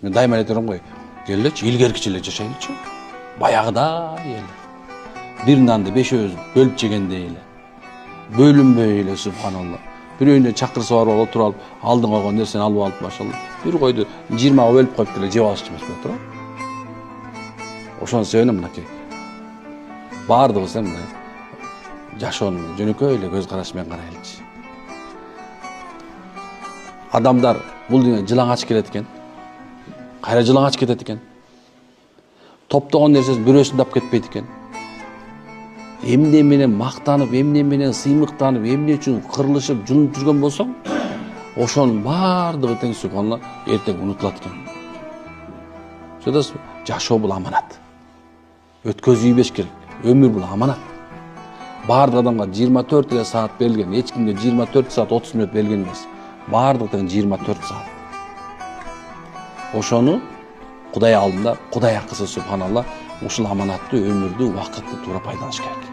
Мен дайыма айтарым ғой, келелечи, илгеркиче эле жашайлычы. Баягыдай эле. Бир нанды бешөөбүз бөлүп жегендей эле. Бөлүнбөй эле, субханалла. Бирөөнө чакырса барып алып туруп алып, алдың койгон нерсени алып алып машалла. Бир койду 20га бөлүп коюп деле жеп алышчу эмес беле туурабы? Ошону себебинен мынакей. Бардыгыбыз мындай жашоону жөнөкөй эле көз караш менен карайлычы. Адамдар бул дүйнөгө жылаңач келет экен. Кайра жылаңач кетет экен. Топтогон нерсесин бирөөсүн да алып кетпейт экен. Эмне менен мактанып, эмне менен сыймыктанып, эмне үчүн кырылышып, жунуп жүргөн болсоң, ошонун бардыгы тең субханалла эртең унутулат экен. Шудасызбы? Жашоо бул аманат. Өткөзүп ийбеш керек. Өмүр бул аманат. Бардык адамга 24 эле саат берилген, эч кимге 24 саат 30 мүнөт берилген эмес. Бардык тең 24 саат. Ошону Кудай алдында, Кудай аркысы субханалла, ушул аманатты өмүрдү, убакытты туура пайдаланыш керек.